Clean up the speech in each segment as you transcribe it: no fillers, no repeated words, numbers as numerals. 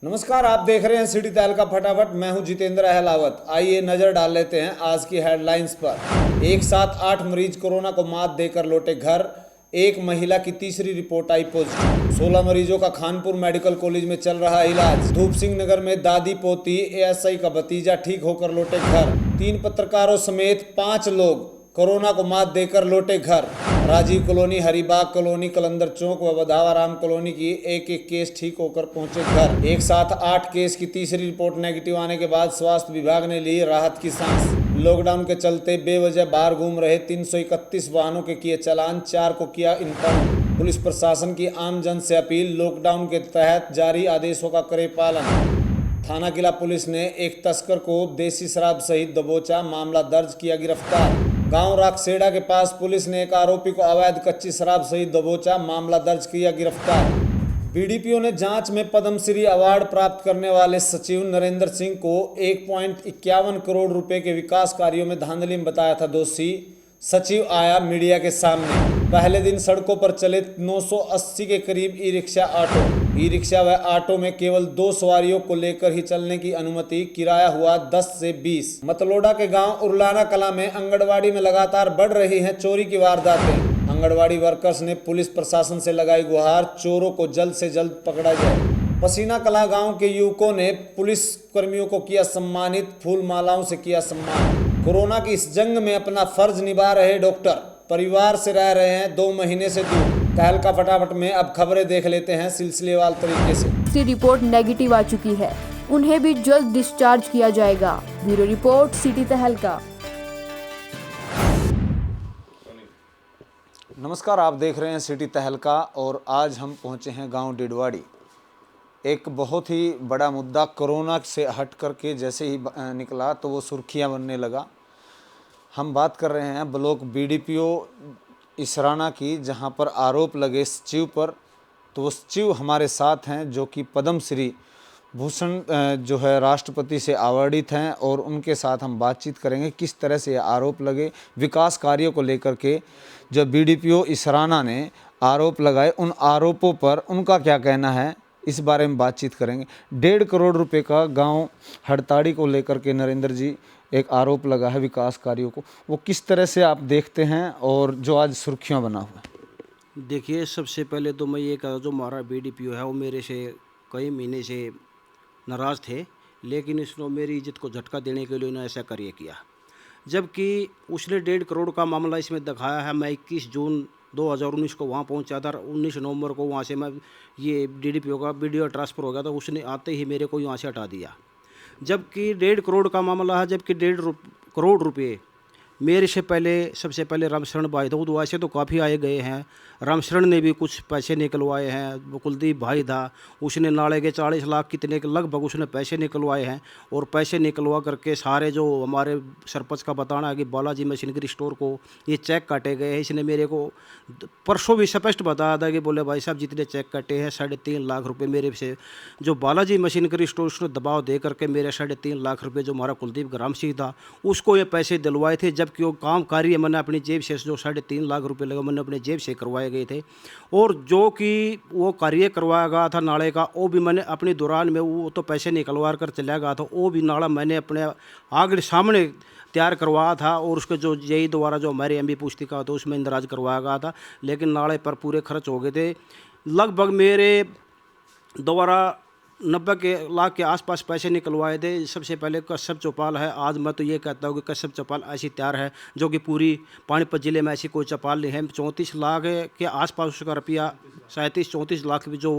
नमस्कार, आप देख रहे हैं सिटी तहलका फटाफट। मैं हूं जितेंद्र अहलावत। आइए नजर डाल लेते हैं आज की हेडलाइंस पर। एक साथ 8 मरीज कोरोना को मात देकर लौटे घर। एक महिला की तीसरी रिपोर्ट आई पॉजिटिव। 16 मरीजों का खानपुर मेडिकल कॉलेज में चल रहा इलाज। धूप सिंह नगर में दादी पोती एएसआई का भतीजा ठीक होकर लौटे घर। 3 पत्रकारों समेत 5 लोग कोरोना को मात देकर लौटे घर। राजीव कॉलोनी, हरिबाग कॉलोनी, कलंदर चौक व बधावाराम कॉलोनी की एक एक केस ठीक होकर पहुंचे घर। एक साथ 8 केस की तीसरी रिपोर्ट नेगेटिव आने के बाद स्वास्थ्य विभाग ने ली राहत की सांस। लॉकडाउन के चलते बेवजह बाहर घूम रहे 331 वाहनों के किए चालान, 4 को किया इंपाउंड। पुलिस प्रशासन की आम जन से अपील, लॉकडाउन के तहत जारी आदेशों का करे पालन। थाना किला पुलिस ने एक तस्कर को देसी शराब सहित दबोचा, मामला दर्ज किया गिरफ्तार। गांव राखसेड़ा के पास पुलिस ने एक आरोपी को अवैध कच्ची शराब सहित दबोचा, मामला दर्ज किया गिरफ्तार। बीडीपीओ ने जांच में पद्मश्री अवार्ड प्राप्त करने वाले सचिव नरेंद्र सिंह को 1.51 करोड़ रुपए के विकास कार्यों में धांधली में बताया था दोषी। सचिव आया मीडिया के सामने। पहले दिन सड़कों पर चले 980 के करीब e rickshaw auto. E rickshaw व ऑटो में केवल 2 सवारियों को लेकर ही चलने की अनुमति। किराया हुआ 10 से 20। मतलोडा के गांव उरलाना कला में आंगनबाड़ी में लगातार बढ़ रही हैं चोरी की वारदातें। आंगनबाड़ी वर्कर्स ने पुलिस प्रशासन से लगाई गुहार, चोरों को जल्द से जल्द पकड़ा जाए। पसीना कला गांव के युवकों ने पुलिस कर्मियों को किया सम्मानित, फूल मालाओं से किया सम्मान। कोरोना की इस जंग में अपना फर्ज निभा रहे डॉक्टर परिवार से रह रहे हैं 2 महीने से दूर। तहलका फटाफट में अब खबरें देख लेते हैं सिलसिलेवार तरीके से। इसकी रिपोर्ट नेगेटिव आ चुकी है, उन्हें भी जल्द डिस्चार्ज किया जाएगा। ब्यूरो रिपोर्ट, सिटी तहलका। नमस्कार, आप देख रहे हैं सिटी तहलका और आज हम पहुंचे हैं गांव डिडवाड़ी। एक बहुत ही बड़ा मुद्दा कोरोना से हट करके जैसे ही निकला तो वो सुर्खियां बनने लगा। हम बात कर रहे हैं ब्लॉक बीडीपीओ इसराना की, जहां पर आरोप लगे सचिव पर। तो वो सचिव हमारे साथ हैं जो कि पद्मश्री भूषण जो है राष्ट्रपति से अवार्डित हैं, और उनके साथ हम बातचीत करेंगे किस तरह से आरोप लगे विकास कार्यों को लेकर के। जब बीडीपीओ इसराना ने आरोप लगाए, उन आरोपों पर उनका क्या कहना है, इस बारे में बातचीत करेंगे। 1.5 करोड़ रुपए का गांव हड़ताड़ी को लेकर के नरेंद्र जी एक आरोप लगा है विकास कार्यों को, वो किस तरह से आप देखते हैं और जो आज सुर्खियां बना हुआ है? देखिए, सबसे पहले तो मैं ये कह जो हमारा बीडीपीओ है वो मेरे से कई महीने से नाराज़ थे, लेकिन इसने मेरी इज्जत को झटका देने के लिए उन्होंने ऐसा कार्य किया। जबकि उसने 1.5 करोड़ का मामला इसमें दिखाया है। मैं 21 जून 2019 को वहाँ पहुँचा था। 19 नवंबर को वहाँ से मैं ये डीडीपीओ का वीडियो ट्रांसफ़र हो गया था। उसने आते ही मेरे को यहाँ से हटा दिया। जबकि 1.5 करोड़ का मामला है, जबकि 1.5 करोड़ रुपये मेरे से पहले सबसे पहले रामशरण भाई था। वो ऐसे तो काफ़ी आए गए हैं। रामशरण ने भी कुछ पैसे निकलवाए हैं। कुलदीप भाई था, उसने नाले के 40 लाख कितने के लगभग उसने पैसे निकलवाए हैं। और पैसे निकलवा करके सारे जो हमारे सरपंच का बताना है कि बालाजी मशीनरी स्टोर को ये चेक काटे गए हैं। इसने मेरे को परसों भी स्पष्ट बताया था कि बोले भाई साहब जितने चेक कटे हैं 3.5 लाख रुपये मेरे से जो बालाजी मशीनरी स्टोर उसने दबाव दे करके मेरे 3.5 लाख रुपये जो हमारा कुलदीप ग्राम सिंह था उसको ये पैसे दिलवाए थे। जबकि वो काम कार्य मैंने अपनी जेब से जो 3.5 लाख रुपये लगा मैंने अपनी जेब से करवाए गए थे। और जो कि वो कार्य करवाया गया था नाले का, वो भी मैंने अपने दौरान में वो तो पैसे निकलवा कर चला गया था। वो भी नाला मैंने अपने आगे सामने तैयार करवाया था। और उसके जो जेई द्वारा जो हमारे एमबी पुस्तिका था उसमें इंदराज करवाया गया था, लेकिन नाले पर पूरे खर्च हो गए थे। लगभग मेरे द्वारा 90 लाख के आसपास पैसे निकलवाए थे। सबसे पहले कश्यप चौपाल है। आज मैं तो ये कहता हूँ कि कश्यप चौपाल ऐसी तैयार है जो कि पूरी पानीपत जिले में ऐसी कोई चौपाल नहीं है। 34 लाख के आसपास उसका रुपया 37-34 लाख भी जो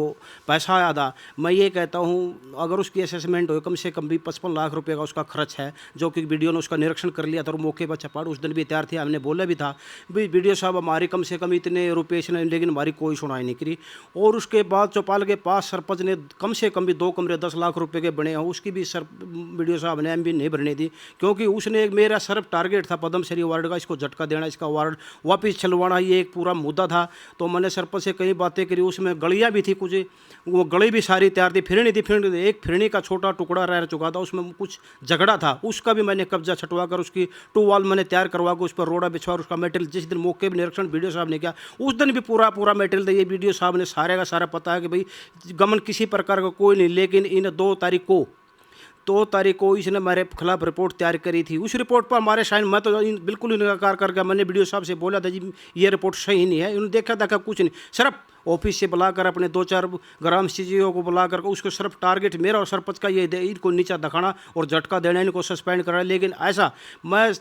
पैसा आया था। मैं ये कहता हूँ अगर उसकी असेसमेंट हो कम से कम भी 55 लाख रुपये का उसका खर्च है, जो कि वीडियो ने उसका निरीक्षण कर लिया था। और मौके पर चपाड़ उस दिन भी तैयार थी। हमने बोला भी था भाई वीडियो साहब हमारी कम से कम इतने रुपये इसने, लेकिन हमारी कोई सुनाई नहीं करी। और उसके बाद चौपाल के पास सरपंच ने कम से कम 2 कमरे 10 लाख रुपए के बने हैं, उसकी भी सर वीडियो साहब ने भी नहीं भरने दी। क्योंकि उसने एक मेरा सिर्फ टारगेट था पद्मश्री अवार्ड का, इसको झटका देना, इसका अवार्ड वापस छलवाना, ये एक पूरा मुद्दा था। तो मैंने सरपंच से कई बातें करी। उसमें गलियाँ भी थी कुछ, वो गली भी सारी तैयार थी। फिरनी थी, फिरनी एक फिरनी का छोटा टुकड़ा रह चुका था, उसमें कुछ झगड़ा था, उसका भी मैंने कब्जा छटवा कर उसकी 2 वॉल मैंने तैयार करवा कर उस पर रोड़ा बिछवा और उसका मेटेरियल जिस दिन मौके पर निरीक्षण वीडियो साहब ने किया उस दिन भी पूरा मेटेरियल था। ये वीडियो साहब ने सारे का सारा पता है कि भाई गमन किसी प्रकार का कोई नहीं, लेकिन इन 2 तारीख को इसने मेरे खिलाफ रिपोर्ट तैयार करी थी। उस रिपोर्ट पर हमारे साइन, मैं तो बिल्कुल इनकार करके मैंने वीडियो साहब से बोला था जी ये रिपोर्ट सही नहीं है। इन्होंने देखा कुछ नहीं, सिर्फ ऑफिस से बुलाकर अपने 2-4 ग्राम सीजीओ को बुला कर उसको सिर्फ टारगेट मेरा और सरपंच का ये इनको नीचा दिखाना और झटका देना, इनको सस्पेंड करना। लेकिन ऐसा मैं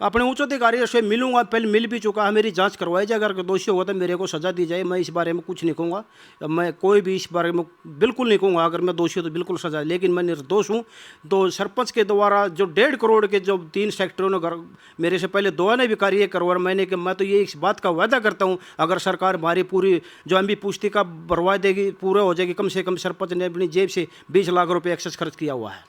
अपने उच्च अधिकारी से मिलूंगा, पहले मिल भी चुका है, मेरी जांच करवाई जाए, अगर दोषी होगा तो मेरे को सज़ा दी जाए। मैं इस बारे में कुछ नहीं कहूँगा, मैं कोई भी इस बारे में बिल्कुल नहीं कहूँगा, अगर मैं दोषी हूँ तो बिल्कुल सज़ा, लेकिन मैं निर्दोष हूँ। तो सरपंच के द्वारा जो 1.5 करोड़ के जो 3 सेक्टरों ने मेरे से पहले 2 ने भी कार्य करवा, मैंने कि मैं तो ये इस बात का वादा करता हूँ, अगर सरकार हमारी पूरी जो एमबी पुस्तिका भरवा देगी, पूरा हो जाएगी, कम से कम सरपंच ने अपनी जेब से 20 लाख रुपये एक्सेस खर्च किया हुआ है।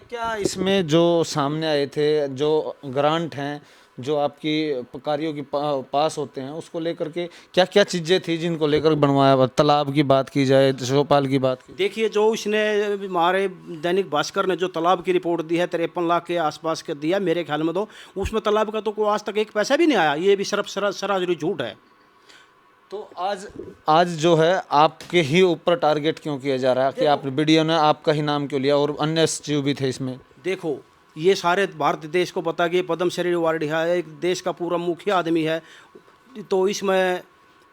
क्या इसमें जो सामने आए थे, जो ग्रांट हैं, जो आपकी कार्यों की पास होते हैं, उसको लेकर के क्या क्या चीज़ें थी जिनको लेकर बनवाया? तालाब की बात की जाए, चौपाल की बात की, देखिए जो उसने हमारे दैनिक भास्कर ने जो तालाब की रिपोर्ट दी है 53 लाख के आसपास का दिया मेरे ख्याल में, तो उसमें तालाब का तो कोई आज तक एक पैसा भी नहीं आया। ये भी सिर्फ सरासरी झूठ है। तो आज जो है आपके ही ऊपर टारगेट क्यों किया जा रहा है कि आप वीडियो ने आपका ही नाम क्यों लिया और अन्य सचिव भी थे इसमें? देखो ये सारे भारत देश को पता कि पद्मश्री अवार्ड है, एक देश का पूरा मुखिया आदमी है, तो इसमें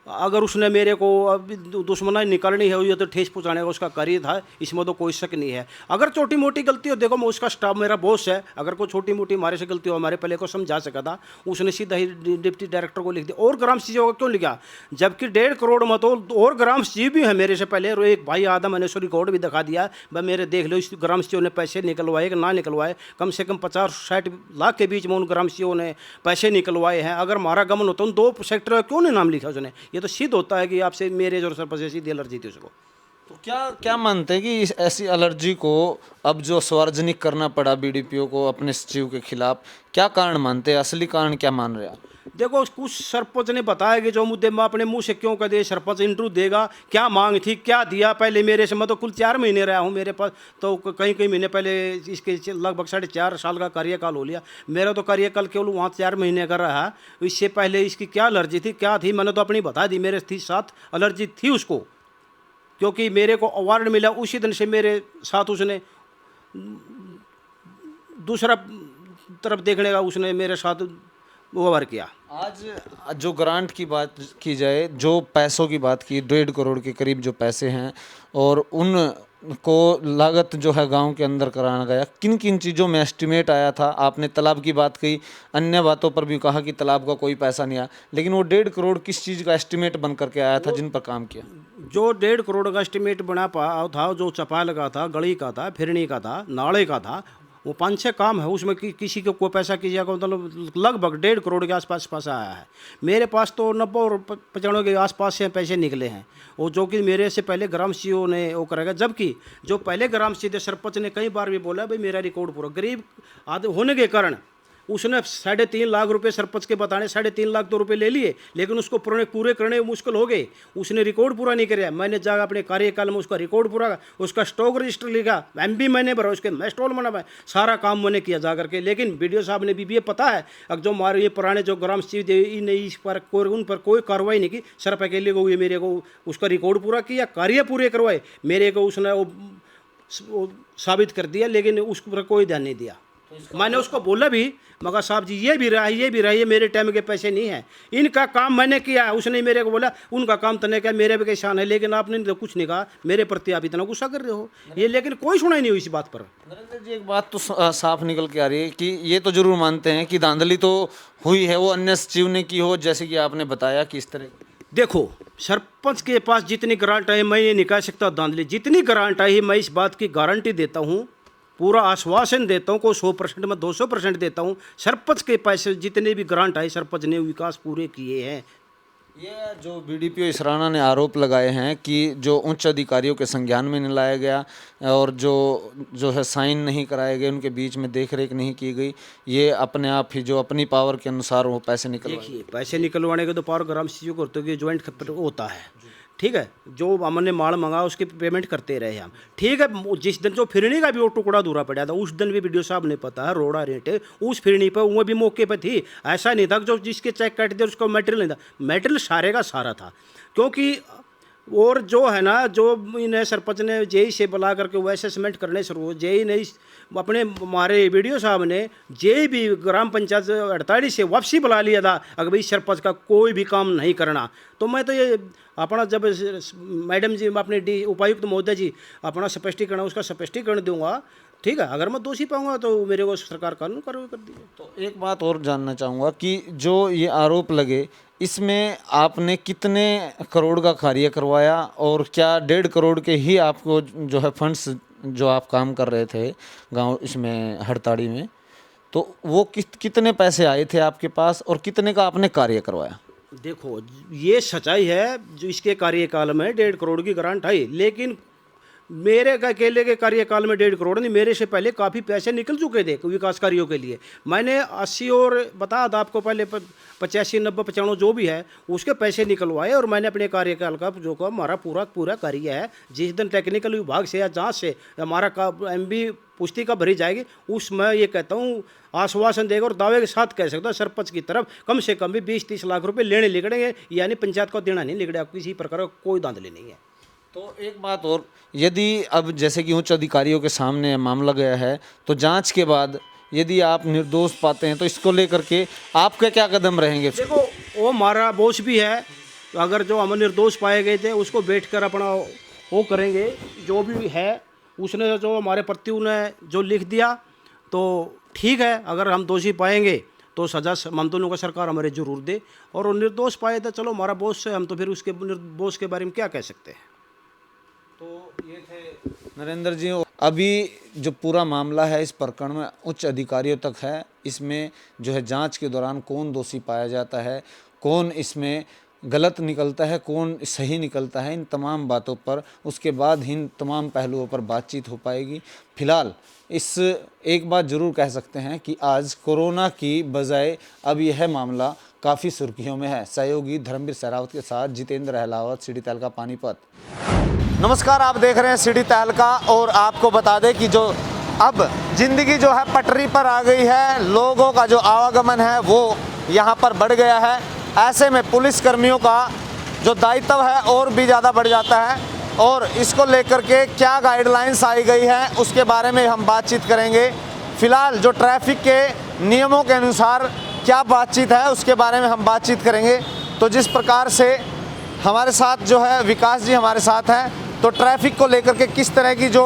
अगर उसने मेरे को अब दुश्मनाई निकालनी है या तो ठेस पहुँचाने का उसका कार्य था, इसमें तो कोई शक नहीं है। अगर छोटी मोटी गलती हो, देखो मैं उसका स्टाफ मेरा बॉस है, अगर कोई छोटी मोटी हमारे से गलती हो हमारे पहले को समझा सका था, उसने सीधा ही डिप्टी डायरेक्टर को लिख दिया। और ग्राम सचिव को क्यों लिखा, जबकि 1.5 करोड़ में तो और ग्राम सचिव भी है मेरे से पहले, और एक भाई आदम मैंने उसको रिकॉर्ड भी दिखा दिया, भाई मेरे देख लो इस ग्राम सचिव ने पैसे निकलवाए कि ना निकलवाए, कम से कम 50-60 लाख के बीच में उन ग्राम सचिवों ने पैसे निकलवाए हैं। अगर हमारा गमन होता उन 2 सेक्टर क्यों नहीं नाम लिखा उसने? ये तो सिद्ध होता है कि आपसे मेरे जो सरपंच से सीधी एलर्जी थी उसको। तो क्या मानते हैं कि इस ऐसी एलर्जी को अब जो सार्वजनिक करना पड़ा बीडीपीओ को अपने सचिव के खिलाफ, क्या कारण मानते हैं? असली कारण क्या मान रहे हैं आप? देखो कुछ सरपंच ने बताया कि जो मुद्दे मैं अपने मुंह से क्यों कह दे, सरपंच इंटरव्यू देगा, क्या मांग थी, क्या दिया पहले मेरे से। मैं तो कुल 4 महीने रहा हूँ, मेरे पास तो कई महीने पहले इसके लगभग 4.5 साल का कार्यकाल हो लिया। मेरा तो कार्यकाल केवल वहाँ 4 महीने का रहा। इससे पहले इसकी क्या एलर्जी थी, क्या थी, मैंने तो अपनी बता दी। मेरे थी साथ एलर्जी थी उसको, क्योंकि मेरे को अवार्ड मिला उसी दिन से मेरे साथ उसने दूसरा तरफ देखने का उसने मेरे साथ व्यवहार किया। आज जो ग्रांट की बात की जाए, जो पैसों की बात की, 1.5 करोड़ के करीब जो पैसे हैं और उनको लागत जो है गांव के अंदर कराना गया, किन किन चीज़ों में एस्टिमेट आया था? आपने तालाब की बात कही, अन्य बातों पर भी कहा कि तालाब का कोई पैसा नहीं आया, लेकिन वो 1.5 करोड़ किस चीज़ का एस्टिमेट बन करके आया था जिन पर काम किया? जो 1.5 करोड़ का एस्टिमेट बना पाया था, जो चपाल का था, गली का था, फिरनी का था, नाले का था, वो 5-6 काम है। उसमें किसी को कोई पैसा किसी का मतलब लगभग 1.5 करोड़ के आसपास पैसा आया है। मेरे पास तो 90 और 95 के आसपास से पैसे निकले हैं, और जो कि मेरे से पहले ग्राम सीओ ने वो करेगा। जबकि जो पहले ग्राम सीओ सरपंच ने कई बार भी बोला भाई मेरा रिकॉर्ड पूरा, गरीब आदमी होने के कारण उसने 3.5 लाख रुपए सरपंच के बताने 3.5 लाख तो रुपए ले लिए, लेकिन उसको पूरे करने मुश्किल हो गए। उसने रिकॉर्ड पूरा नहीं कराया। मैंने जाकर अपने कार्यकाल में उसका रिकॉर्ड पूरा, उसका स्टॉक रजिस्टर लिखा, एमबी मैंने भरा, उसके मैं स्टॉल बनाया, सारा काम मैंने किया जा करके। लेकिन बीडीओ साहब ने भी ये पता है, अब जो हमारे ये पुराने जो ग्राम सचिव ने इस पर उन पर कोई कार्रवाई नहीं की। सिर्फ अकेले को ये मेरे को उसका रिकॉर्ड पूरा किया, कार्य पूरे करवाए, मेरे को उसने वो साबित कर दिया, लेकिन उस पर कोई ध्यान नहीं दिया। मैंने उसको बोला भी, मगर साहब जी ये भी रहा है, मेरे टाइम के पैसे नहीं हैं, इनका काम मैंने किया है। उसने मेरे को बोला उनका काम तने क्या, मेरे भी किसान है, लेकिन आपने तो कुछ नहीं कहा, मेरे प्रति आप इतना गुस्सा कर रहे हो ये, लेकिन कोई सुनाई नहीं हुई इस बात पर। नरेंद्र जी, एक बात तो साफ निकल के आ रही है कि ये तो जरूर मानते हैं कि धांधली तो हुई है, वो अन्य सचिव ने की हो, जैसे कि आपने बताया कि इस तरह। देखो सरपंच के पास जितनी ग्रांट आई, मैं ये नहीं कह सकता धांधली, जितनी ग्रांट आई मैं इस बात की गारंटी देता हूँ, पूरा आश्वासन देता हूँ, को 100% में 200% देता हूँ। सरपंच के पैसे जितने भी ग्रांट आए सरपंच ने विकास पूरे किए हैं। ये जो बीडीपीओ इसराना ने आरोप लगाए हैं कि जो उच्च अधिकारियों के संज्ञान में नहीं लाया गया और जो है साइन नहीं कराए गए, उनके बीच में देखरेख नहीं की गई, ये अपने आप ही जो अपनी पावर के अनुसार वो पैसे निकलवाए। देखिए पैसे निकलवाने के तो पावर ग्राम सीओ को ज्वाइंट होता है, ठीक है। जो हमने माल मंगा उसकी पेमेंट करते रहे हम, ठीक है। जिस दिन जो फिरनी का भी वो टुकड़ा दूरा पड़ा था, उस दिन भी वीडियो साहब ने पता है रोड़ा रेट उस फिरनी पर वो भी मौके पर थी। ऐसा नहीं था जो जिसके चेक काट दिया उसको मटेरियल नहीं था, मटेरियल सारे का सारा था। क्योंकि और जो है ना, जो इन्हें सरपंच ने जेई से बुला करके वो असेसमेंट करने शुरू, जेई ने अपने हमारे वीडियो साहब ने जेई भी ग्राम पंचायत 48 से वापसी बुला लिया था, अगर भाई सरपंच का कोई भी काम नहीं करना। तो मैं तो ये अपना जब मैडम जी अपने उपायुक्त महोदय जी अपना स्पष्टीकरण, उसका स्पष्टीकरण दूंगा, ठीक है। अगर मैं दोषी पाऊंगा तो मेरे को सरकार कानून कार्रवाई कर दी। तो एक बात और जानना चाहूँगा कि जो ये आरोप लगे, इसमें आपने कितने करोड़ का कार्य करवाया और क्या 1.5 करोड़ के ही आपको जो है फंड्स जो आप काम कर रहे थे गांव इसमें हड़ताड़ी में, तो वो कितने पैसे आए थे आपके पास और कितने का आपने कार्य करवाया? देखो, ये सच्चाई है, जो इसके कार्यकाल में 1.5 करोड़ की ग्रांट आई, लेकिन मेरे अकेले के कार्यकाल में 1.5 करोड़ नहीं, मेरे से पहले काफ़ी पैसे निकल चुके थे विकास कार्यों के लिए। मैंने 80 और बताया था आपको पहले 85, 90, 95 जो भी है उसके पैसे निकलवाए, और मैंने अपने कार्यकाल का जो का हमारा पूरा कार्य है, जिस दिन टेक्निकल विभाग से या जांच से हमारा MB पुस्तिका भरी जाएगी, उसमें ये कहता हूँ आश्वासन देगा और दावे के साथ कह सकता सरपंच की तरफ कम से कम भी 20-30 लाख रुपए लेने निकलेंगे, यानी पंचायत को देना नहीं निकलेगा, किसी प्रकार का कोई धांधली नहीं है। तो एक बात और, यदि अब जैसे कि उच्च अधिकारियों के सामने मामला गया है, तो जांच के बाद यदि आप निर्दोष पाते हैं तो इसको लेकर के आपके क्या कदम रहेंगे? देखो, वो हमारा बॉस भी है, अगर जो हम निर्दोष पाए गए थे उसको बैठकर अपना वो करेंगे, जो भी है उसने जो हमारे प्रति उन्हें जो लिख दिया तो ठीक है। अगर हम दोषी पाएंगे तो सज़ा हम दोनों को सरकार हमारे जरूर दे, और वो निर्दोष पाए तो चलो हमारा बॉस है, हम तो फिर उसके बॉस के बारे में क्या कह सकते हैं। तो ये थे नरेंद्र जी। अभी जो पूरा मामला है इस प्रकरण में उच्च अधिकारियों तक है, इसमें जो है जांच के दौरान कौन दोषी पाया जाता है, कौन इसमें गलत निकलता है, कौन सही निकलता है, इन तमाम बातों पर उसके बाद इन तमाम पहलुओं पर बातचीत हो पाएगी। फिलहाल इस एक बात ज़रूर कह सकते हैं कि आज कोरोना की बजाय अब यह मामला काफ़ी सुर्खियों में है। सहयोगी धर्मवीर सहरावत के साथ जितेंद्र अहलावत, सिटी तहलका पानीपत। नमस्कार, आप देख रहे हैं सिटी तहलका, और आपको बता दें कि जो अब ज़िंदगी जो है पटरी पर आ गई है, लोगों का जो आवागमन है वो यहाँ पर बढ़ गया है। ऐसे में पुलिस कर्मियों का जो दायित्व है और भी ज़्यादा बढ़ जाता है, और इसको लेकर के क्या गाइडलाइंस आई गई है उसके बारे में हम बातचीत करेंगे। फ़िलहाल जो ट्रैफिक के नियमों के अनुसार क्या बातचीत है उसके बारे में हम बातचीत करेंगे। तो जिस प्रकार से हमारे साथ जो है विकास जी हमारे साथ हैं, तो ट्रैफिक को लेकर के किस तरह की जो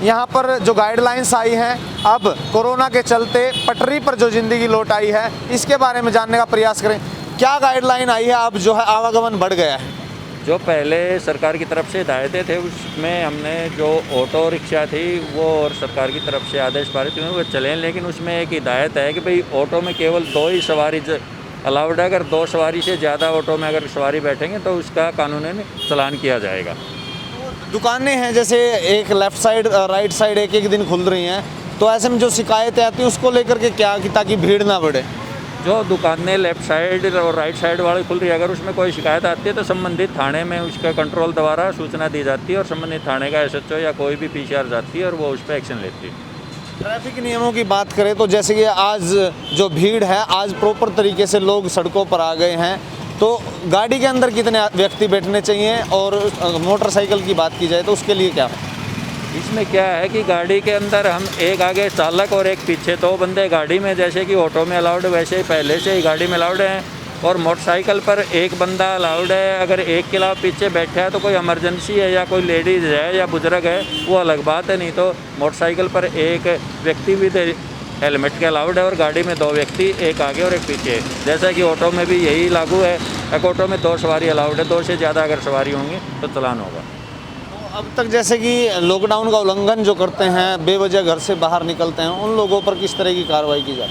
यहाँ पर जो गाइडलाइंस आई हैं, अब कोरोना के चलते पटरी पर जो ज़िंदगी लौट आई है, इसके बारे में जानने का प्रयास करें। क्या गाइडलाइन आई है, अब जो है आवागमन बढ़ गया है? जो पहले सरकार की तरफ से हिदायतें थे उसमें हमने जो ऑटो रिक्शा थी वो और सरकार की तरफ से आदेश पारित हुए वो चले, लेकिन उसमें एक हिदायत है कि भाई ऑटो में केवल 2 ही सवारी अलाउड है। अगर 2 सवारी से ज़्यादा ऑटो में अगर सवारी बैठेंगे तो उसका कानूनन चालान किया जाएगा। दुकानें हैं जैसे एक लेफ़्ट साइड राइट साइड एक दिन खुल रही हैं, तो ऐसे में जो शिकायतें आती हैं उसको लेकर के क्या कि ताकि भीड़ ना बढ़े? जो दुकानें लेफ़्ट साइड और राइट साइड वाली खुल रही है, अगर उसमें कोई शिकायत आती है तो संबंधित थाने में उसका कंट्रोल द्वारा सूचना दी जाती है और संबंधित थाने का SHO या कोई भी PCR जाती है और वो उस पर एक्शन लेती है। ट्रैफिक नियमों की बात करें तो जैसे कि आज जो भीड़ है, आज प्रॉपर तरीके से लोग सड़कों पर आ गए हैं, तो गाड़ी के अंदर कितने व्यक्ति बैठने चाहिए, और मोटरसाइकिल की बात की जाए तो उसके लिए क्या? इसमें क्या है कि गाड़ी के अंदर हम एक आगे चालक और एक पीछे 2 बंदे गाड़ी में, जैसे कि ऑटो में अलाउड है वैसे ही पहले से ही गाड़ी में अलाउड है, और मोटरसाइकिल पर एक बंदा अलाउड है। अगर एक के अलावा पीछे बैठा है तो कोई इमरजेंसी है या कोई लेडीज़ है या बुजुर्ग है वो अलग बात है, नहीं तो मोटरसाइकिल पर एक व्यक्ति विद हेलमेट के अलाउड है और गाड़ी में 2 व्यक्ति, एक आगे और एक पीछे। जैसा कि ऑटो में भी यही लागू है, एक ऑटो में 2 सवारी अलाउड है, 2 से ज़्यादा अगर सवारी होंगी तो चालान होगा। अब तक जैसे कि लॉकडाउन का उल्लंघन जो करते हैं, बेवजह घर से बाहर निकलते हैं, उन लोगों पर किस तरह की कार्रवाई की जाए?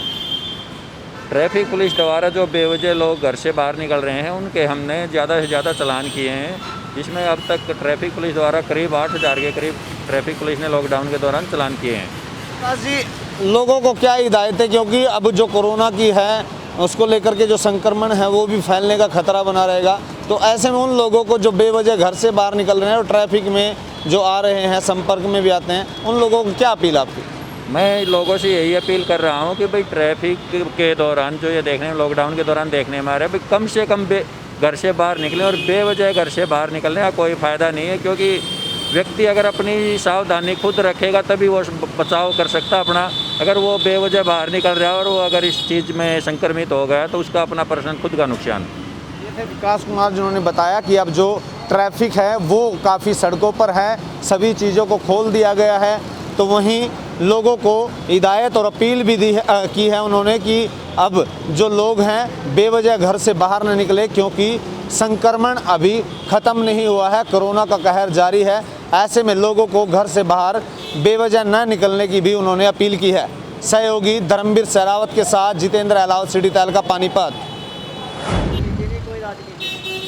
ट्रैफिक पुलिस द्वारा जो बेवजह लोग घर से बाहर निकल रहे हैं उनके हमने ज़्यादा से ज़्यादा चालान किए हैं, जिसमें अब तक ट्रैफिक पुलिस द्वारा करीब 8000 के करीब ट्रैफिक पुलिस ने लॉकडाउन के दौरान चालान किए हैं। विकास जी, लोगों को क्या हिदायत है, क्योंकि अब जो कोरोना की है उसको लेकर के जो संक्रमण है वो भी फैलने का खतरा बना रहेगा, तो ऐसे में उन लोगों को जो बेवजह घर से बाहर निकल रहे हैं और ट्रैफिक में जो आ रहे हैं, संपर्क में भी आते हैं, उन लोगों को क्या अपील आपकी? मैं लोगों से यही अपील कर रहा हूँ कि भाई ट्रैफिक के दौरान जो ये देखने में लॉकडाउन के दौरान देखने में आ रहा है, भाई कम से कम घर से बाहर निकलें, और बेवजह घर से बाहर निकलने का कोई फ़ायदा नहीं है, क्योंकि व्यक्ति अगर अपनी सावधानी खुद रखेगा तभी वो बचाव कर सकता अपना। अगर वो बेवजह बाहर निकल रहा है और वो अगर इस चीज़ में संक्रमित हो गया तो उसका अपना पर्सनल खुद का नुकसान। ये थे विकास कुमार जिन्होंने बताया कि अब जो ट्रैफिक है वो काफ़ी सड़कों पर है, सभी चीज़ों को खोल दिया गया है। तो वहीं लोगों को हिदायत और अपील भी की है उन्होंने कि अब जो लोग हैं बेवजह घर से बाहर न निकले, क्योंकि संक्रमण अभी ख़त्म नहीं हुआ है, कोरोना का कहर जारी है। ऐसे में लोगों को घर से बाहर बेवजह न निकलने की भी उन्होंने अपील की है। सहयोगी धर्मवीर सहरावत के साथ जितेंद्र अहलावत, सिटी तहलका, पानीपत।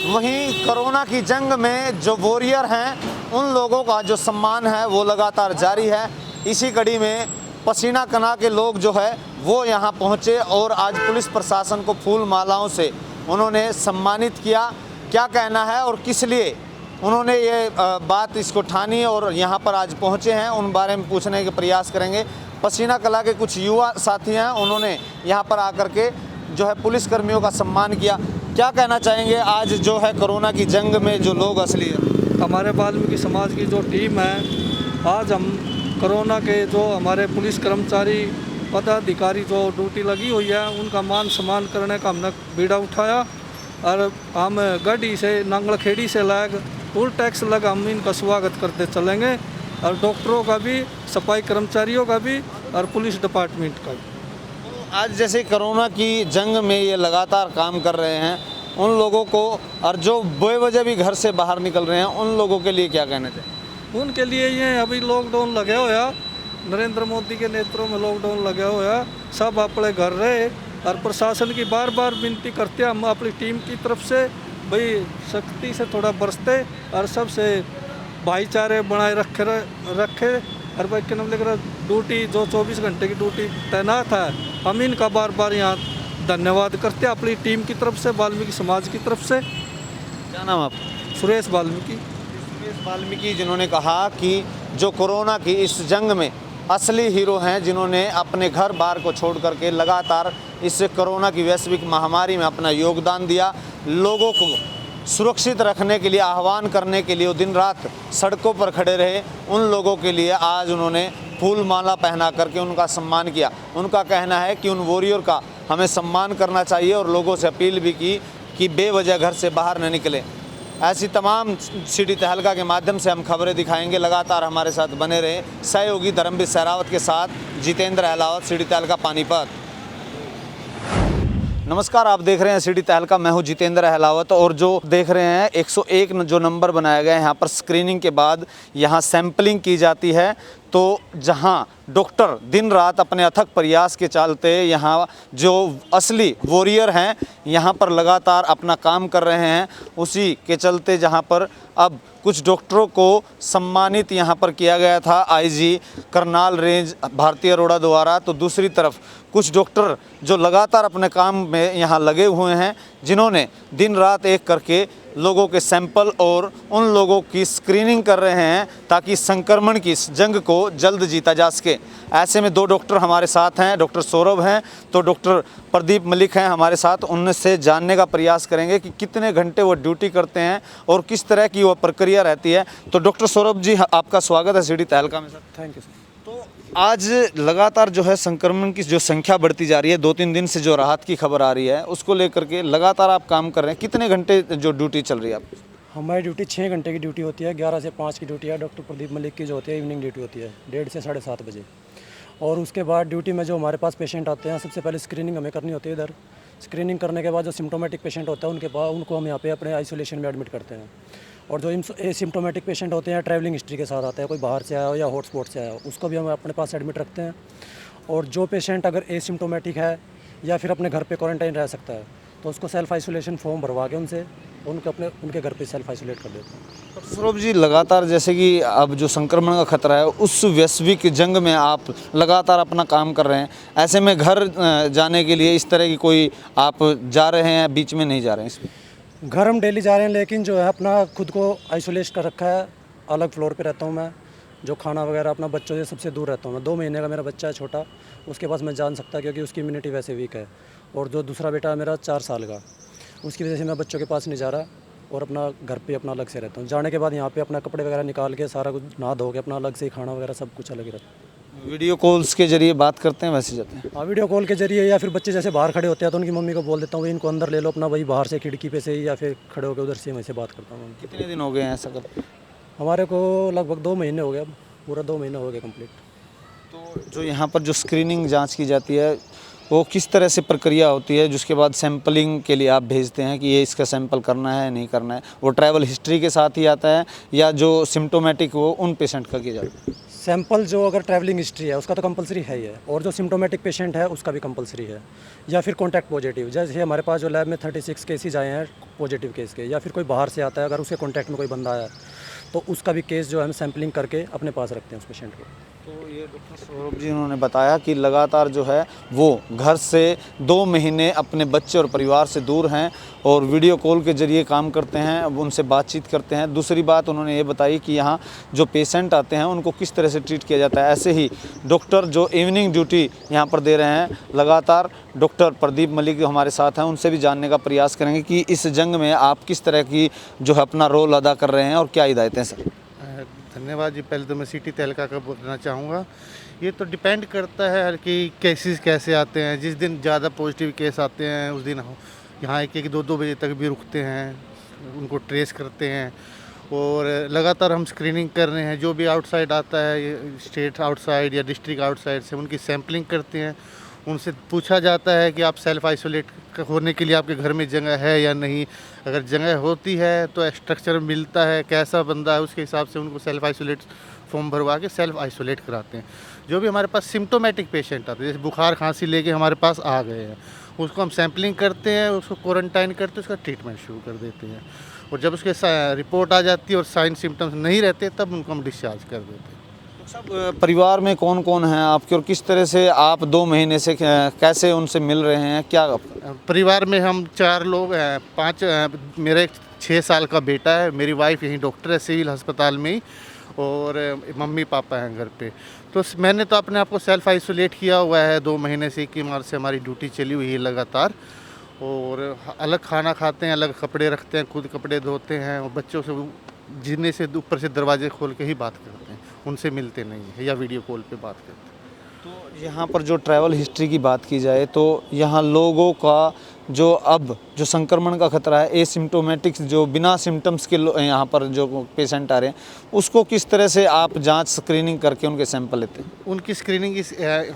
वहीं कोरोना की जंग में जो वॉरियर हैं उन लोगों का जो सम्मान है वो लगातार जारी है। इसी कड़ी में पसीना कना के लोग जो है वो यहाँ पहुँचे और आज पुलिस प्रशासन को फूल मालाओं से उन्होंने सम्मानित किया। क्या कहना है और किस लिए उन्होंने ये बात इसको ठानी और यहाँ पर आज पहुँचे हैं, उन बारे में पूछने के प्रयास करेंगे। पसीना कला के कुछ युवा साथी हैं, उन्होंने यहाँ पर आकर के जो है पुलिस कर्मियों का सम्मान किया। क्या कहना चाहेंगे आज जो है कोरोना की जंग में जो लोग असली है? हमारे वाल्मीकि समाज की जो टीम है, आज हम कोरोना के जो हमारे पुलिस कर्मचारी पदाधिकारी जो ड्यूटी लगी हुई है उनका मान सम्मान करने का हमने बीड़ा उठाया और हम गढ़ी से नांगलखेड़ी से लग टोल टैक्स लगा हम इनका स्वागत करते चलेंगे, और डॉक्टरों का भी, सफाई कर्मचारियों का भी और पुलिस डिपार्टमेंट का भी। आज जैसे कोरोना की जंग में ये लगातार काम कर रहे हैं उन लोगों को, और जो बेवजह भी घर से बाहर निकल रहे हैं उन लोगों के लिए क्या कहना चाहिए? उनके लिए ये अभी लॉकडाउन लगे हुआ, नरेंद्र मोदी के नेतृत्व में लॉकडाउन लगा हुआ, सब अपने घर रहे और प्रशासन की बार बार विनती करते हैं हम अपनी टीम की तरफ से भाई सख्ती से थोड़ा बरसते और सबसे भाईचारे बनाए रखे और भाई क्या नाम लेकर ड्यूटी जो 24 घंटे की ड्यूटी तैनात है, हम इनका बार बार यहाँ धन्यवाद करते हैं अपनी टीम की तरफ से, वाल्मीकि समाज की तरफ से। क्या नाम आप? सुरेश वाल्मीकि। सुरेश वाल्मीकि जिन्होंने कहा कि जो कोरोना की इस जंग में असली हीरो हैं, जिन्होंने अपने घर बार को छोड़ करके लगातार इस कोरोना की वैश्विक महामारी में अपना योगदान दिया, लोगों को सुरक्षित रखने के लिए, आह्वान करने के लिए वो दिन रात सड़कों पर खड़े रहे। उन लोगों के लिए आज उन्होंने फूल माला पहना करके उनका सम्मान किया। उनका कहना है कि उन वॉरियर का हमें सम्मान करना चाहिए और लोगों से अपील भी की कि बेवजह घर से बाहर न निकलें। ऐसी तमाम सिटी तहलका के माध्यम से हम खबरें दिखाएंगे, लगातार हमारे साथ बने रहे। सहयोगी धर्मवीर सहरावत के साथ जितेंद्र अहलावत, सिटी तहलका, पानीपत। नमस्कार, आप देख रहे हैं सिटी तहलका, मैं हूं जितेंद्र अहलावत और जो देख रहे हैं 101 जो नंबर बनाया गया है, यहाँ पर स्क्रीनिंग के बाद यहाँ सैंपलिंग की जाती है। तो जहाँ डॉक्टर दिन रात अपने अथक प्रयास के चलते यहाँ जो असली वॉरियर हैं यहाँ पर लगातार अपना काम कर रहे हैं, उसी के चलते जहाँ पर अब कुछ डॉक्टरों को सम्मानित यहाँ पर किया गया था आईजी करनाल रेंज भारती अरोड़ा द्वारा। तो दूसरी तरफ कुछ डॉक्टर जो लगातार अपने काम में यहाँ लगे हुए हैं, जिन्होंने दिन रात एक करके लोगों के सैंपल और उन लोगों की स्क्रीनिंग कर रहे हैं ताकि संक्रमण की इस जंग को जल्द जीता जा सके। ऐसे में दो डॉक्टर हमारे साथ हैं, डॉक्टर सौरभ हैं तो डॉक्टर प्रदीप मलिक हैं हमारे साथ। उनसे जानने का प्रयास करेंगे कि कितने घंटे वो ड्यूटी करते हैं और किस तरह की वो प्रक्रिया रहती है। तो डॉक्टर सौरभ जी, आपका स्वागत है सिटी तहलका में। Sir thank you sir. तो आज लगातार जो है संक्रमण की जो संख्या बढ़ती जा रही है, 2-3 दिन से जो राहत की खबर आ रही है उसको लेकर के लगातार आप काम कर रहे हैं। कितने घंटे जो ड्यूटी चल रही है आपकी? हमारी ड्यूटी 6 घंटे की ड्यूटी होती है। 11 से 5 की ड्यूटी है। डॉक्टर प्रदीप मलिक की जो होती है इवनिंग ड्यूटी होती है 1:30 से 7:30 बजे। और उसके बाद ड्यूटी में जो हमारे पास पेशेंट आते हैं, सबसे पहले स्क्रीनिंग हमें करनी होती है। इधर स्क्रीनिंग करने के बाद जो सिम्टोमेटिक पेशेंट होता है उनको हम यहाँ पे अपने आइसोलेशन में एडमिट करते हैं। और जो एसिम्टोमेटिक पेशेंट होते हैं, ट्रैवलिंग हिस्ट्री के साथ आता है, कोई बाहर से आया हो या हॉटस्पॉट से आया हो, उसको भी हम अपने पास एडमिट रखते हैं। और जो पेशेंट अगर एसिम्टोमेटिक है या फिर अपने घर पे क्वारंटाइन रह सकता है तो उसको सेल्फ आइसोलेशन फॉर्म भरवा के उनके घर पे सेल्फ आइसोलेट कर देते हैं। सौरभ जी, लगातार जैसे कि अब जो संक्रमण का खतरा है उस वैश्विक जंग में आप लगातार अपना काम कर रहे हैं, ऐसे में घर जाने के लिए इस तरह की कोई आप जा रहे हैं, बीच में नहीं जा रहे हैं? इसमें घर हम डेली जा रहे हैं, लेकिन जो है अपना खुद को आइसोलेट कर रखा है। अलग फ्लोर पे रहता हूँ मैं। जो खाना वगैरह अपना बच्चों से सबसे दूर रहता हूँ मैं। 2 महीने का मेरा बच्चा है छोटा, उसके पास मैं जा नहीं सकता क्योंकि उसकी इम्यूनिटी वैसे वीक है। और जो दूसरा बेटा है मेरा 4 साल का, उसकी वजह से मैं बच्चों के पास नहीं जा रहा और अपना घर पे अपना अलग से रहता हूँ। जाने के बाद यहाँ पे अपना कपड़े वगैरह निकाल के सारा कुछ नहा धो के अपना अलग से ही खाना वगैरह सब कुछ अलग ही रहता है। वीडियो कॉल्स के जरिए बात करते हैं, मैसेज आते हैं? हाँ, वीडियो कॉल के जरिए, या फिर बच्चे जैसे बाहर खड़े होते हैं तो उनकी मम्मी को बोल देता हूँ भाई इनको अंदर ले लो अपना, वही बाहर से खिड़की पे से ही या फिर खड़े होकर उधर से वैसे बात करता हूँ। कितने दिन हो गए हैं ऐसा करते? हमारे को लगभग 2 महीने हो गए, अब पूरा 2 महीने हो गए कंप्लीट। तो जो यहाँ पर जो स्क्रीनिंग जांच की जाती है वो किस तरह से प्रक्रिया होती है, जिसके बाद सैंपलिंग के लिए आप भेजते हैं कि ये इसका सैंपल करना है नहीं करना है? वो ट्रैवल हिस्ट्री के साथ ही आता है या जो सिम्टोमेटिक वो उन पेशेंट का किया जाता है? सैंपल जो अगर ट्रैवलिंग हिस्ट्री है उसका तो कंपलसरी है ही है, और जो सिम्टोमेटिक पेशेंट है उसका भी कंपलसरी है, या फिर कॉन्टैक्ट पॉजिटिव। जैसे हमारे पास जो लैब में 36 केसेज आए हैं पॉजिटिव केस के, या फिर कोई बाहर से आता है अगर उसके कॉन्टैक्ट में कोई बंदा आया तो उसका भी केस जो है हम सैम्पलिंग करके अपने पास रखते हैं उस पेशेंट को। तो ये डॉक्टर सौरभ जी उन्होंने बताया कि लगातार जो है वो घर से 2 महीने अपने बच्चे और परिवार से दूर हैं और वीडियो कॉल के ज़रिए काम करते हैं, अब उनसे बातचीत करते हैं। दूसरी बात उन्होंने ये बताई कि यहाँ जो पेशेंट आते हैं उनको किस तरह से ट्रीट किया जाता है। ऐसे ही डॉक्टर जो इवनिंग ड्यूटी यहाँ पर दे रहे हैं लगातार, डॉक्टर प्रदीप मलिक जो हमारे साथ हैं, उनसे भी जानने का प्रयास करेंगे कि इस जंग में आप किस तरह की जो है अपना रोल अदा कर रहे हैं और क्या हिदायतें सर? धन्यवाद जी। पहले तो मैं सिटी तहलका का बोलना चाहूँगा। ये तो डिपेंड करता है कि केसेस कैसे आते हैं। जिस दिन ज़्यादा पॉजिटिव केस आते हैं उस दिन यहाँ 1-2 बजे तक भी रुकते हैं, उनको ट्रेस करते हैं और लगातार हम स्क्रीनिंग कर रहे हैं। जो भी आउटसाइड आता है, स्टेट आउटसाइड या डिस्ट्रिक्ट आउटसाइड से, उनकी सैम्पलिंग करते हैं। उनसे पूछा जाता है कि आप सेल्फ आइसोलेट होने के लिए आपके घर में जगह है या नहीं। अगर जगह होती है तो स्ट्रक्चर मिलता है, कैसा बंदा है उसके हिसाब से उनको सेल्फ आइसोलेट फॉर्म भरवा के सेल्फ आइसोलेट कराते हैं। जो भी हमारे पास सिम्टोमेटिक पेशेंट आते हैं, जैसे बुखार खांसी लेके हमारे पास आ गए हैं, उसको हम सैम्पलिंग करते हैं, उसको क्वारंटाइन करते हैं, उसका ट्रीटमेंट शुरू कर देते हैं। और जब उसके रिपोर्ट आ जाती है और साइन सिम्टम्स नहीं रहते तब उनको हम डिस्चार्ज कर देते हैं। सब परिवार में कौन कौन है आपके और किस तरह से आप 2 महीने से कैसे उनसे मिल रहे हैं? क्या परिवार में हम 4 लोग हैं। 5 मेरा एक 6 साल का बेटा है, मेरी वाइफ यहीं डॉक्टर है सिविल अस्पताल में ही, और मम्मी पापा हैं घर पे। तो मैंने तो अपने आप को सेल्फ आइसोलेट किया हुआ है 2 महीने से। 21 मार्च से हमारी ड्यूटी चली हुई है लगातार, और अलग खाना खाते हैं, अलग कपड़े रखते हैं, खुद कपड़े धोते हैं, और बच्चों से जीने से ऊपर से दरवाजे खोल के ही बात करते हैं, उनसे मिलते नहीं है या वीडियो कॉल पे बात करते हैं। तो यहाँ पर जो ट्रैवल हिस्ट्री की बात की जाए तो यहाँ लोगों का जो अब जो संक्रमण का खतरा है, एसिम्टोमेटिक जो बिना सिम्टम्स के यहाँ पर जो पेशेंट आ रहे हैं, उसको किस तरह से आप जांच स्क्रीनिंग करके उनके सैंपल लेते हैं? उनकी स्क्रीनिंग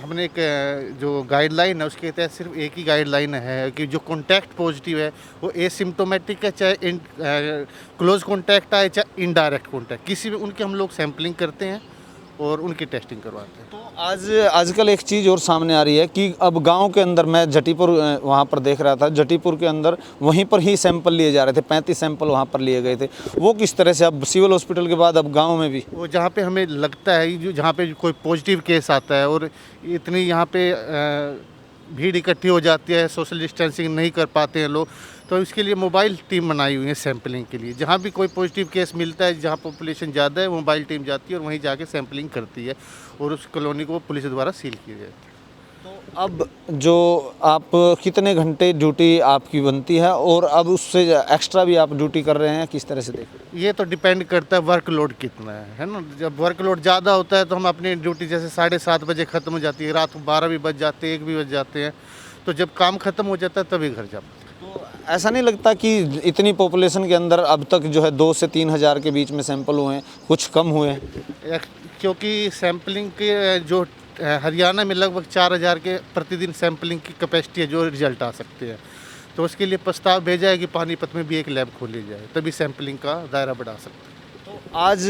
हमने एक जो गाइडलाइन है उसके तहत सिर्फ एक ही गाइडलाइन है कि जो कॉन्टैक्ट पॉजिटिव है वो एसिम्टोमेटिक है, चाहे क्लोज कॉन्टैक्ट आए चाहे इनडायरेक्ट कॉन्टैक्ट, किसी भी उनके हम लोग सैम्पलिंग करते हैं और उनकी टेस्टिंग करवाते हैं। तो आजकल एक चीज़ और सामने आ रही है कि अब गांव के अंदर, मैं जटीपुर वहाँ पर देख रहा था, जटीपुर के अंदर वहीं पर ही सैंपल लिए जा रहे थे, 35 सैंपल वहाँ पर लिए गए थे। वो किस तरह से अब सिविल हॉस्पिटल के बाद अब गांव में भी वो जहाँ पे हमें लगता है जो जहाँ पे कोई पॉजिटिव केस आता है और इतनी यहाँ पे भीड़ इकट्ठी हो जाती है, सोशल डिस्टेंसिंग नहीं कर पाते हैं लोग, तो इसके लिए मोबाइल टीम बनाई हुई है सैम्पलिंग के लिए। जहाँ भी कोई पॉजिटिव केस मिलता है, जहाँ पॉपुलेशन ज़्यादा है, मोबाइल टीम जाती है और वहीं जाके सैम्पलिंग करती है और उस कॉलोनी को पुलिस द्वारा सील किया जाता है। तो अब जो आप कितने घंटे ड्यूटी आपकी बनती है और अब उससे एक्स्ट्रा भी आप ड्यूटी कर रहे हैं, किस तरह से देख रहे हैं? ये तो डिपेंड करता है वर्कलोड कितना है ना। जब वर्कलोड ज़्यादा होता है तो हम अपनी ड्यूटी जैसे 7:30 बजे ख़त्म हो जाती है, रात को 12 भी बज जाते हैं, 1 भी बज जाते हैं, तो जब काम ख़त्म हो जाता है तभी घर जाते हैं। तो ऐसा नहीं लगता कि इतनी पॉपुलेशन के अंदर अब तक जो है 2 से 3 हज़ार के बीच में सैंपल हुए हैं, कुछ कम हुए हैं? क्योंकि सैम्पलिंग के जो हरियाणा में लगभग 4000 के प्रतिदिन सैम्पलिंग की कैपेसिटी है जो रिजल्ट आ सकते हैं, तो उसके लिए प्रस्ताव भेजा है कि पानीपत में भी एक लैब खोली जाए, तभी सैम्पलिंग का दायरा बढ़ा सकते हैं। आज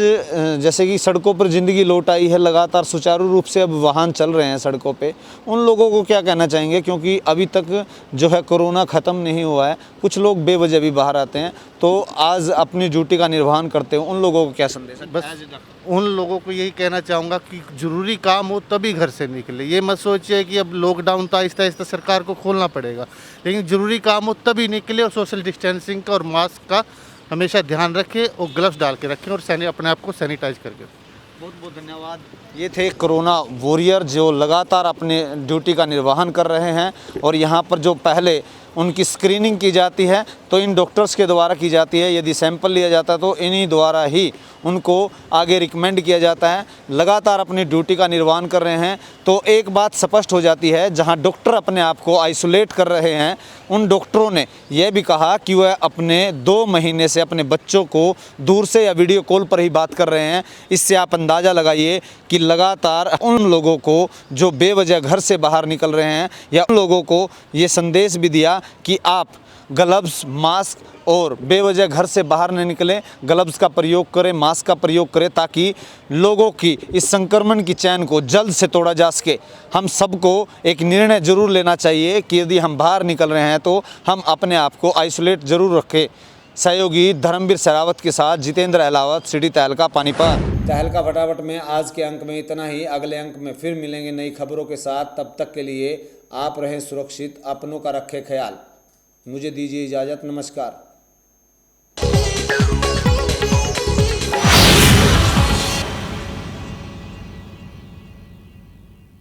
जैसे कि सड़कों पर ज़िंदगी लौट आई है, लगातार सुचारू रूप से अब वाहन चल रहे हैं सड़कों पे, उन लोगों को क्या कहना चाहेंगे? क्योंकि अभी तक जो है कोरोना ख़त्म नहीं हुआ है, कुछ लोग बेवजह भी बाहर आते हैं, तो आज अपनी ड्यूटी का निर्वहन करते हैं, उन लोगों को क्या संदेश है? बस उन लोगों को यही कहना चाहूँगा कि ज़रूरी काम हो तभी घर से निकले। ये मत सोचिए कि अब लॉकडाउन तो आहिस्ता आहिस्ता सरकार को खोलना पड़ेगा, लेकिन ज़रूरी काम हो तभी निकले और सोशल डिस्टेंसिंग का और मास्क का हमेशा ध्यान रखें और ग्लव्स डाल के रखें और अपने आप को सैनिटाइज करके। बहुत बहुत धन्यवाद। ये थे कोरोना वॉरियर जो लगातार अपने ड्यूटी का निर्वहन कर रहे हैं और यहाँ पर जो पहले उनकी स्क्रीनिंग की जाती है तो इन डॉक्टर्स के द्वारा की जाती है। यदि सैंपल लिया जाता है तो इन्हीं द्वारा ही उनको आगे रिकमेंड किया जाता है। लगातार अपनी ड्यूटी का निर्वहन कर रहे हैं। तो एक बात स्पष्ट हो जाती है, जहां डॉक्टर अपने आप को आइसोलेट कर रहे हैं, उन डॉक्टरों ने यह भी कहा कि वह अपने 2 महीने से अपने बच्चों को दूर से या वीडियो कॉल पर ही बात कर रहे हैं। इससे आप अंदाज़ा लगाइए कि लगातार उन लोगों को जो बेवजह घर से बाहर निकल रहे हैं, या उन लोगों को ये संदेश भी दिया कि आप ग्लव्स, मास्क और बेवजह घर से बाहर न निकलें, ग्लव्स का प्रयोग करें, मास्क का प्रयोग करें, ताकि लोगों की इस संक्रमण की चैन को जल्द से तोड़ा जा सके। हम सबको एक निर्णय जरूर लेना चाहिए कि यदि हम बाहर निकल रहे हैं तो हम अपने आप को आइसोलेट जरूर रखें। सहयोगी धर्मवीर सहरावत के साथ जितेंद्र अहलावत, सिटी तहलका, पानीपत। तहलका फटाफट में आज के अंक में इतना ही। अगले अंक में फिर मिलेंगे नई खबरों के साथ। तब तक के लिए आप रहें सुरक्षित, अपनों का रखें ख्याल। मुझे दीजिए इजाज़त। नमस्कार।